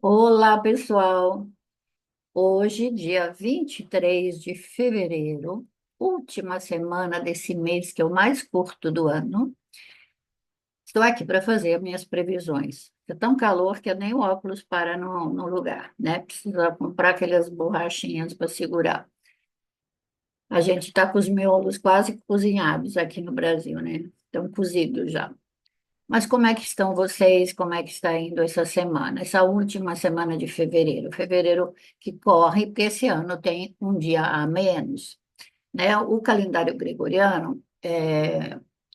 Olá, pessoal. Hoje, dia 23 de fevereiro, última semana desse mês que é o mais curto do ano, estou aqui para fazer minhas previsões. É tão calor que nem o óculos para no lugar, né? Precisa comprar aquelas borrachinhas para segurar. A gente está com os miolos quase cozinhados aqui no Brasil, né? Estão cozidos já. Mas como é que estão vocês? Como é que está indo essa semana? Essa última semana de fevereiro? Fevereiro que corre, porque esse ano tem um dia a menos, né? O calendário gregoriano,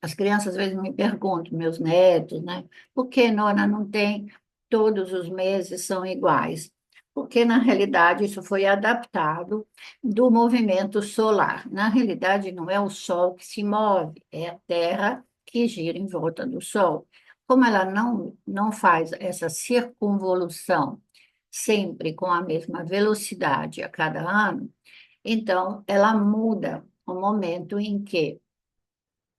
as crianças às vezes me perguntam, meus netos, né? Por que, Nona, não tem todos os meses são iguais? Porque, na realidade, isso foi adaptado do movimento solar. Na realidade, não é o Sol que se move, é a Terra que gira em volta do Sol. Como ela não faz essa circunvolução sempre com a mesma velocidade a cada ano, então ela muda o momento em que,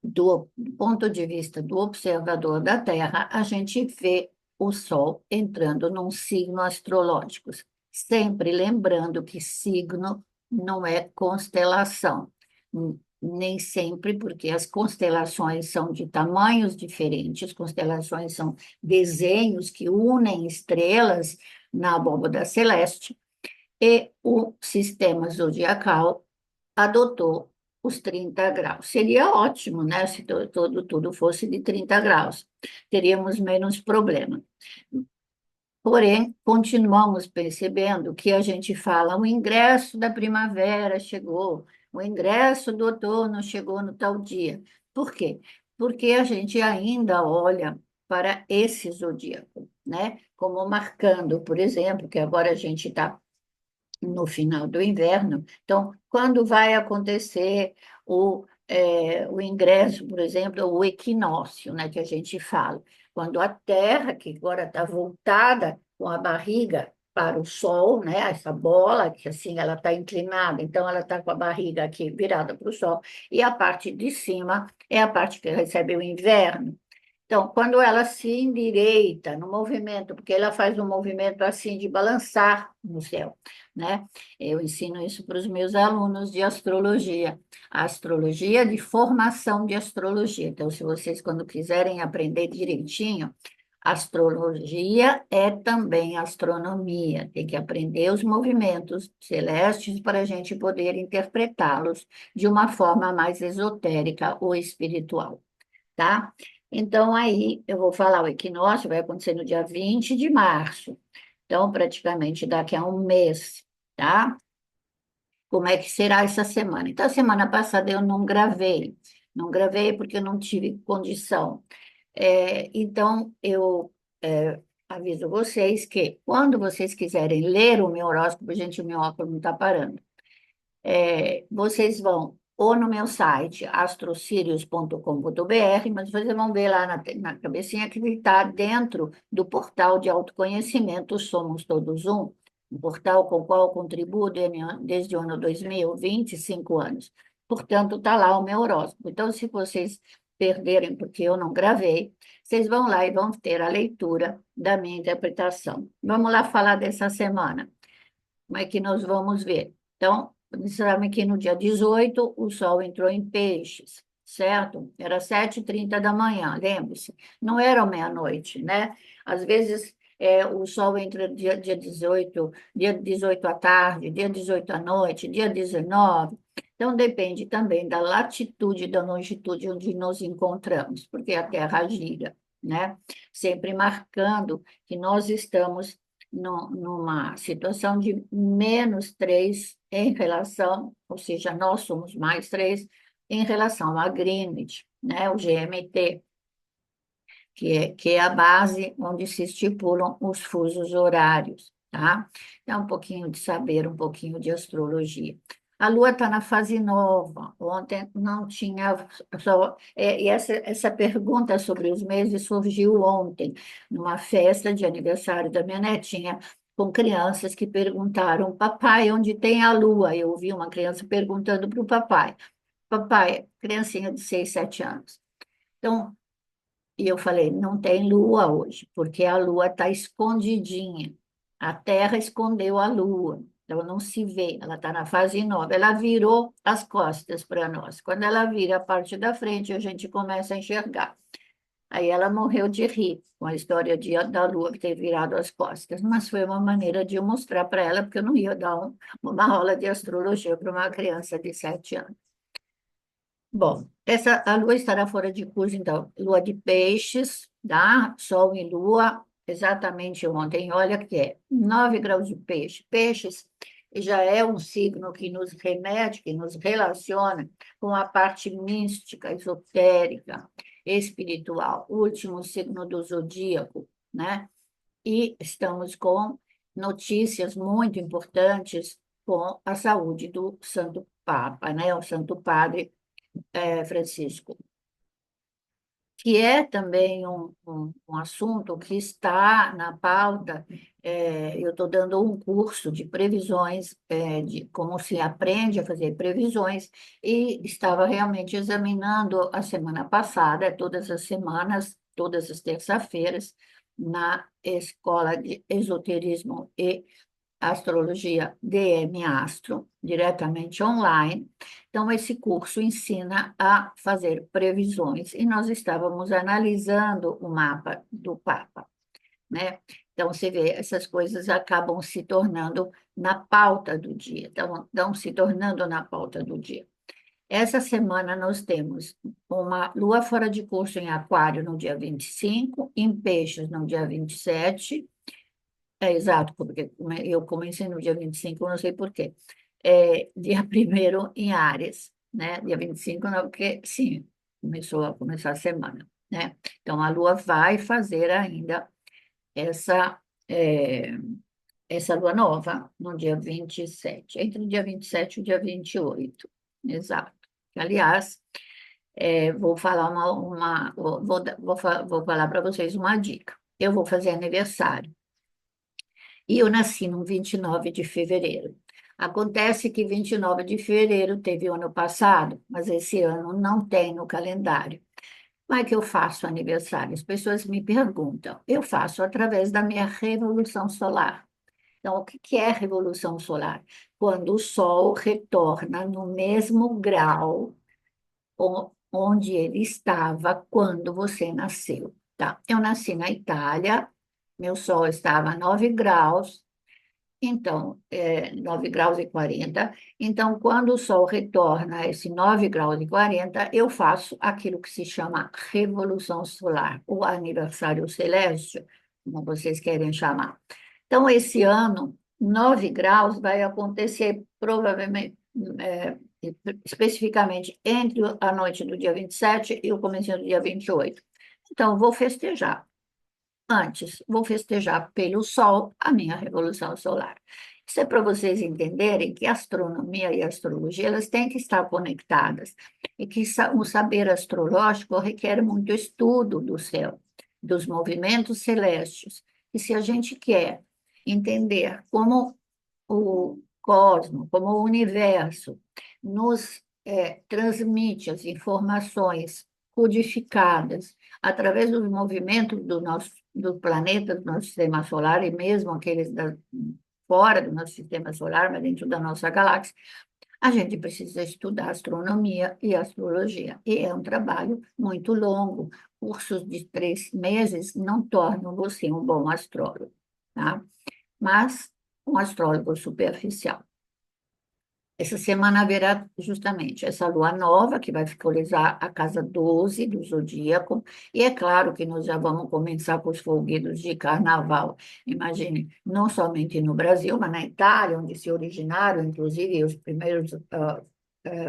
do ponto de vista do observador da Terra, a gente vê o Sol entrando num signo astrológico. Sempre lembrando que signo não é constelação. Nem sempre, porque as constelações são de tamanhos diferentes, constelações são desenhos que unem estrelas na abóbada celeste, e o sistema zodiacal adotou os 30 graus. Seria ótimo, né, se tudo fosse de 30 graus. Teríamos menos problema. Porém, continuamos percebendo que a gente fala, o ingresso da primavera chegou, o ingresso do outono chegou no tal dia. Por quê? Porque a gente ainda olha para esse zodíaco, né? Como marcando, por exemplo, que agora a gente está no final do inverno. Então, quando vai acontecer o ingresso, por exemplo, o equinócio, né, que a gente fala, quando a Terra, que agora está voltada com a barriga para o Sol, né, essa bola, que assim ela está inclinada, então ela está com a barriga aqui virada para o Sol, e a parte de cima é a parte que recebe o inverno. Então, quando ela se endireita no movimento, porque ela faz um movimento assim de balançar no céu, né? Eu ensino isso para os meus alunos de astrologia. A astrologia de formação de astrologia. Então, se vocês, quando quiserem aprender direitinho, astrologia é também astronomia. Tem que aprender os movimentos celestes para a gente poder interpretá-los de uma forma mais esotérica ou espiritual, tá? Então, aí eu vou falar, o equinócio vai acontecer no dia 20 de março, então, praticamente daqui a um mês, tá? Como é que será essa semana? Então, a semana passada eu não gravei porque eu não tive condição. Então, eu aviso vocês que quando vocês quiserem ler o meu horóscopo, gente, o meu óculos não está parando. Vocês vão ou no meu site astrosírios.com.br, mas vocês vão ver lá na cabecinha que está dentro do portal de autoconhecimento Somos Todos um portal com o qual eu contribuo desde o ano 2000, 25 anos. Portanto, está lá o meu horóscopo. Então, se vocês perderem porque eu não gravei, vocês vão lá e vão ter a leitura da minha interpretação. Vamos lá falar dessa semana. Como é que nós vamos ver? Então, sabe que no dia 18 o Sol entrou em Peixes, certo? Era 7h30 da manhã, lembre-se. Não era meia-noite, né? Às vezes o Sol entra dia 18 à tarde, dia 18 à noite, dia 19. Então, depende também da latitude e da longitude onde nos encontramos, porque a Terra gira, né? Sempre marcando que nós estamos numa situação de -3 em relação, ou seja, nós somos +3 em relação a Greenwich, né, o GMT, que é a base onde se estipulam os fusos horários, tá? É um pouquinho de saber, um pouquinho de astrologia. A Lua está na fase nova. Ontem não tinha. E essa pergunta sobre os meses surgiu ontem, numa festa de aniversário da minha netinha, com crianças que perguntaram: Papai, onde tem a Lua? Eu ouvi uma criança perguntando para o papai: Papai, criancinha de 6, 7 anos. Então, e eu falei: não tem Lua hoje, porque a Lua está escondidinha. A Terra escondeu a Lua, então não se vê, ela está na fase nova. Ela virou as costas para nós. Quando ela vira a parte da frente, a gente começa a enxergar. Aí ela morreu de rir com a história da Lua que ter virado as costas, mas foi uma maneira de eu mostrar para ela, porque eu não ia dar uma aula de astrologia para uma criança de 7 anos. Bom, a Lua estará fora de curso, então, Lua de Peixes, tá? Sol e Lua, exatamente ontem. Olha que é 9 graus de peixe. Peixes já é um signo que nos remete, que nos relaciona com a parte mística, esotérica, espiritual, último signo do zodíaco, né? E estamos com notícias muito importantes com a saúde do Santo Papa, né? O Santo Padre Francisco, que é também um assunto que está na pauta. Eu estou dando um curso de previsões, de como se aprende a fazer previsões, e estava realmente examinando a semana passada, todas as semanas, todas as terças-feiras, na Escola de Esoterismo e Astrologia DM Astro, diretamente online. Então, esse curso ensina a fazer previsões e nós estávamos analisando o mapa do Papa, né? Então, você vê, essas coisas acabam se tornando na pauta do dia, estão se tornando na pauta do dia. Essa semana nós temos uma lua fora de curso em Aquário no dia 25, em Peixes no dia 27. Exato, porque eu comecei no dia 25, não sei por quê. Dia primeiro em Áries, né? Dia 25, não, porque, sim, começar a semana, né? Então, a Lua vai fazer ainda essa, é, essa Lua nova no dia 27, entre o dia 27 e o dia 28, exato. Aliás, vou falar vou falar para vocês uma dica. Eu vou fazer aniversário. E eu nasci no 29 de fevereiro. Acontece que 29 de fevereiro teve o ano passado, mas esse ano não tem no calendário. Como é que eu faço aniversário? As pessoas me perguntam. Eu faço através da minha revolução solar. Então, o que é revolução solar? Quando o Sol retorna no mesmo grau onde ele estava quando você nasceu, tá? Eu nasci na Itália, meu Sol estava a 9 graus, então, 9 graus e 40. Então, quando o Sol retorna a esse 9 graus e 40, eu faço aquilo que se chama revolução solar, ou aniversário celeste, como vocês querem chamar. Então, esse ano, 9 graus vai acontecer provavelmente, especificamente entre a noite do dia 27 e o começo do dia 28. Então, vou festejar. Antes, vou festejar pelo Sol a minha revolução solar. Isso é para vocês entenderem que a astronomia e a astrologia elas têm que estar conectadas e que o saber astrológico requer muito estudo do céu, dos movimentos celestes. E se a gente quer entender como o cosmos, como o universo nos transmite as informações codificadas através dos movimentos do planeta, do nosso sistema solar, e mesmo aqueles fora do nosso sistema solar, mas dentro da nossa galáxia, a gente precisa estudar astronomia e astrologia. E é um trabalho muito longo. Cursos de 3 meses não tornam você um bom astrólogo, tá? Mas um astrólogo superficial. Essa semana haverá justamente essa lua nova, que vai finalizar a casa 12 do zodíaco, e é claro que nós já vamos começar com os folguedos de carnaval. Imagine, não somente no Brasil, mas na Itália, onde se originaram, inclusive, os primeiros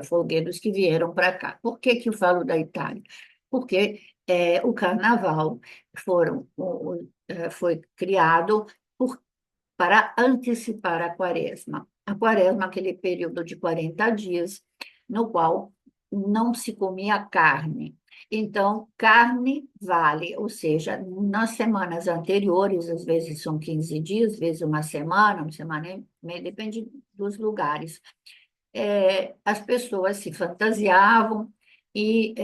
folguedos que vieram para cá. Por que que eu falo da Itália? Porque o carnaval foi criado para antecipar a quaresma. A quaresma é aquele período de 40 dias no qual não se comia carne. Então, carne vale, ou seja, nas semanas anteriores, às vezes são 15 dias, às vezes uma semana e meia, depende dos lugares. As pessoas se fantasiavam e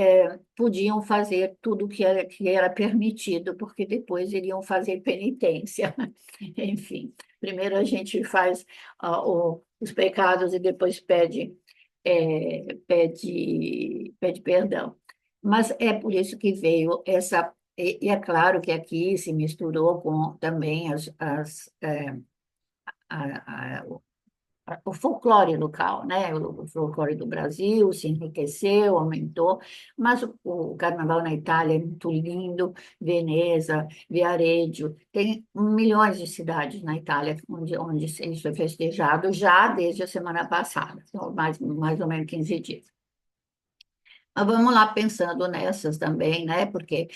podiam fazer tudo que era permitido, porque depois iriam fazer penitência. Enfim, primeiro a gente faz os pecados e depois pede perdão. Mas é por isso que veio essa. E é claro que aqui se misturou com também o folclore local, né? O folclore do Brasil se enriqueceu, aumentou, mas o carnaval na Itália é muito lindo, Veneza, Viareggio, tem milhões de cidades na Itália onde isso é festejado já desde a semana passada, então, mais ou menos 15 dias. Mas vamos lá pensando nessas também, né? Porque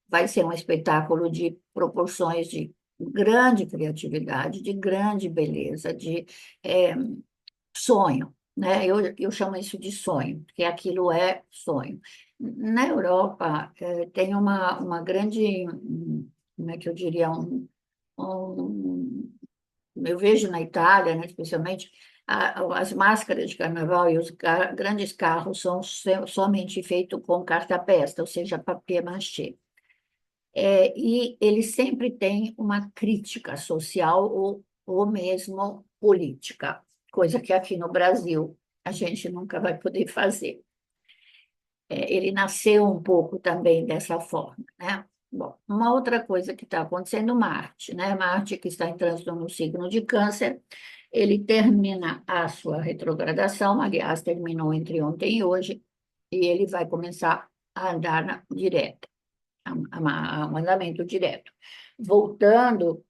vai ser um espetáculo de proporções de grande criatividade, de grande beleza, de eh, sonho, né? Eu chamo isso de sonho, porque aquilo é sonho. Na Europa, tem uma grande, como é que eu diria, um- eu vejo na Itália, né, especialmente, as máscaras de carnaval e os grandes carros são somente feitos com carta-pesta, ou seja, papier-mâché. E ele sempre tem uma crítica social ou mesmo política, coisa que aqui no Brasil a gente nunca vai poder fazer. Ele nasceu um pouco também dessa forma, né? Bom, uma outra coisa que está acontecendo, Marte, né? Marte, que está em trânsito no signo de Câncer, ele termina a sua retrogradação, aliás, terminou entre ontem e hoje, e ele vai começar a andar direto a um andamento direto. Voltando,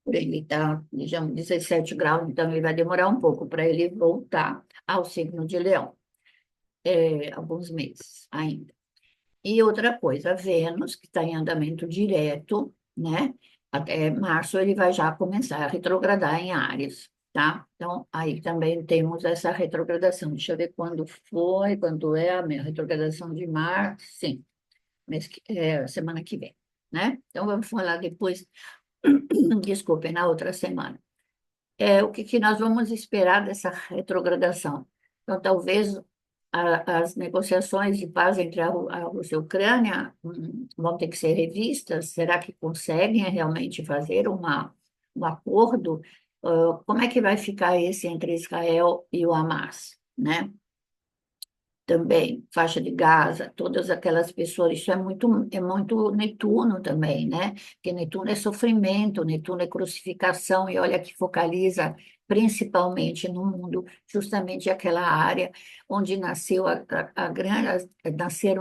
por ele está, digamos, 17 graus, então ele vai demorar um pouco para ele voltar ao signo de Leão, alguns meses ainda. E outra coisa, Vênus, que está em andamento direto, né? Até março ele vai já começar a retrogradar em Áries, tá? Então, aí também temos essa retrogradação. Deixa eu ver quando é a minha retrogradação de março, sim, semana que vem, né? Então, vamos falar depois, desculpem, na outra semana. O que que nós vamos esperar dessa retrogradação? Então, talvez as negociações de paz entre a Rússia e a Ucrânia vão ter que ser revistas. Será que conseguem realmente fazer um acordo? Como é que vai ficar esse entre Israel e o Hamas, né? Também, faixa de Gaza, todas aquelas pessoas, isso é muito Netuno também, né? Porque Netuno é sofrimento, Netuno é crucificação, e olha que focaliza principalmente no mundo, justamente aquela área onde nasceram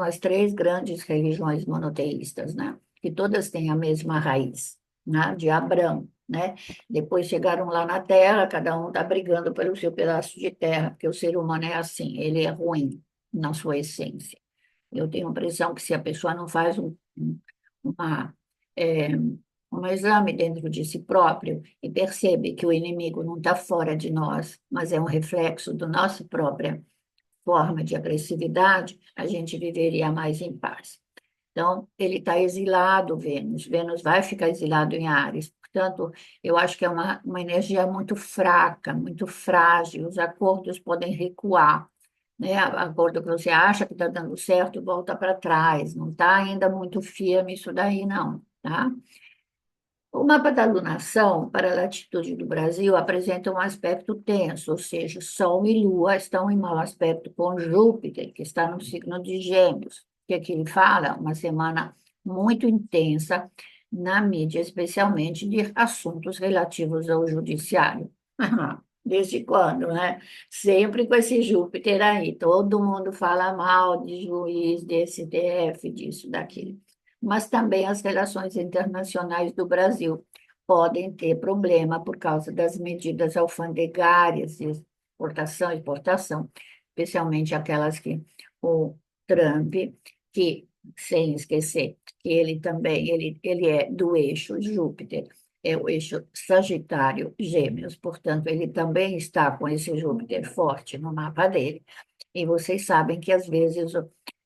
as três grandes religiões monoteístas, né? Que todas têm a mesma raiz, né? De Abrão, né? Depois chegaram lá na Terra, cada um está brigando pelo seu pedaço de terra, porque o ser humano é assim, ele é ruim na sua essência. Eu tenho a impressão que se a pessoa não faz uma, é, um exame dentro de si próprio e percebe que o inimigo não está fora de nós, mas é um reflexo da nossa própria forma de agressividade, a gente viveria mais em paz. Então, ele está exilado, Vênus. Vênus vai ficar exilado em Áries. Portanto, eu acho que é uma energia muito fraca, muito frágil. Os acordos podem recuar, né? Acordo que você acha que está dando certo, volta para trás. Não está ainda muito firme isso daí, não, tá? O mapa da alunação para a latitude do Brasil apresenta um aspecto tenso, ou seja, Sol e Lua estão em mau aspecto com Júpiter, que está no signo de Gêmeos. O que aqui ele fala? Uma semana muito intensa na mídia, especialmente de assuntos relativos ao judiciário. Desde quando, né? Sempre com esse Júpiter aí. Todo mundo fala mal de juiz, de STF, disso, daquilo. Mas também as relações internacionais do Brasil podem ter problema por causa das medidas alfandegárias de exportação e exportação, especialmente aquelas que o Trump, que, sem esquecer, que ele também ele é do eixo Júpiter, é o eixo Sagitário Gêmeos, portanto, ele também está com esse Júpiter forte no mapa dele. E vocês sabem que, às vezes,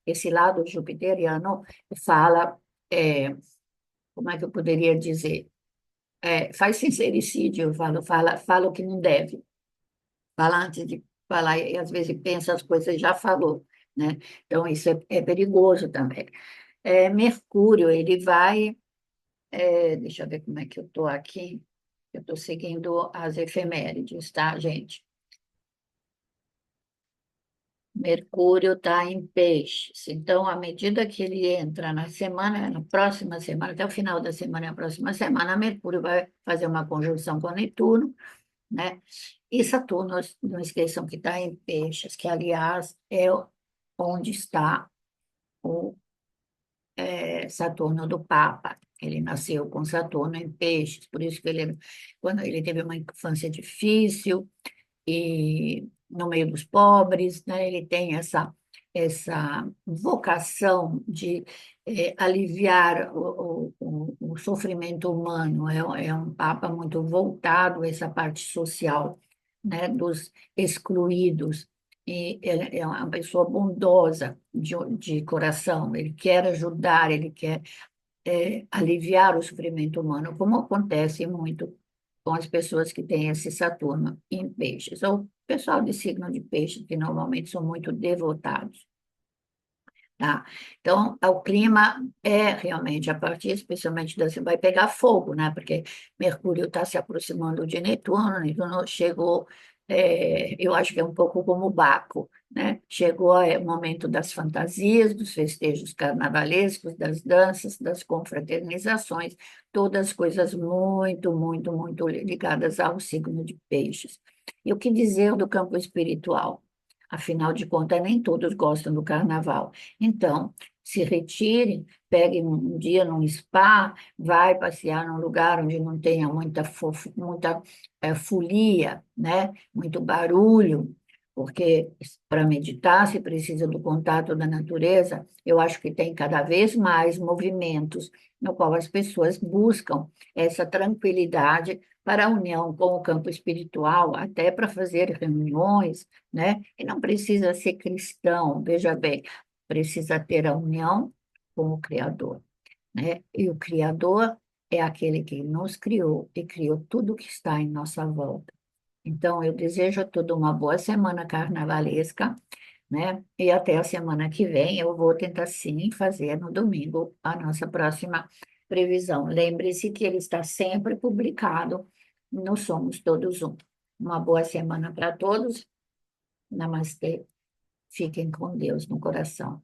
esse lado jupiteriano fala, é, como é que eu poderia dizer? Faz sincericídio, fala o que não deve. Fala antes de falar, e às vezes pensa as coisas e já falou. né? Então, isso é perigoso também. Mercúrio, ele vai, deixa eu ver como é que eu estou aqui, eu estou seguindo as efemérides, tá, gente? Mercúrio está em peixes, então, à medida que ele entra na semana, na próxima semana, até o final da semana, na próxima semana, Mercúrio vai fazer uma conjunção com Netuno, né? E Saturno, não esqueçam que está em peixes, que, aliás, é onde está o Saturno do Papa. Ele nasceu com Saturno em peixes, por isso que ele, quando ele teve uma infância difícil e no meio dos pobres, né, ele tem essa vocação de aliviar o sofrimento humano. É um Papa muito voltado a essa parte social, né, dos excluídos. E ele é uma pessoa bondosa de coração, ele quer ajudar, ele quer aliviar o sofrimento humano, como acontece muito com as pessoas que têm esse Saturno em peixes, ou pessoal de signo de peixe, que normalmente são muito devotados. Tá? Então, o clima é realmente, a partir especialmente da... Vai pegar fogo, né? Porque Mercúrio está se aproximando de Netuno, Netuno chegou, eu acho que é um pouco como Baco, né? Chegou o momento das fantasias, dos festejos carnavalescos, das danças, das confraternizações, todas coisas muito, muito, muito ligadas ao signo de peixes. E o que dizer do campo espiritual? Afinal de contas, nem todos gostam do carnaval. Então, se retirem, peguem um dia num spa, vai passear num lugar onde não tenha muita folia, né? Muito barulho, porque para meditar se precisa do contato da natureza. Eu acho que tem cada vez mais movimentos no qual as pessoas buscam essa tranquilidade para a união com o campo espiritual, até para fazer reuniões, né? E não precisa ser cristão, veja bem, precisa ter a união com o Criador, né? E o Criador é aquele que nos criou e criou tudo que está em nossa volta. Então, eu desejo a todos uma boa semana carnavalesca, né? E até a semana que vem eu vou tentar sim fazer no domingo a nossa próxima previsão. Lembre-se que ele está sempre publicado no Somos Todos Um. Uma boa semana para todos. Namastê. Fiquem com Deus no coração.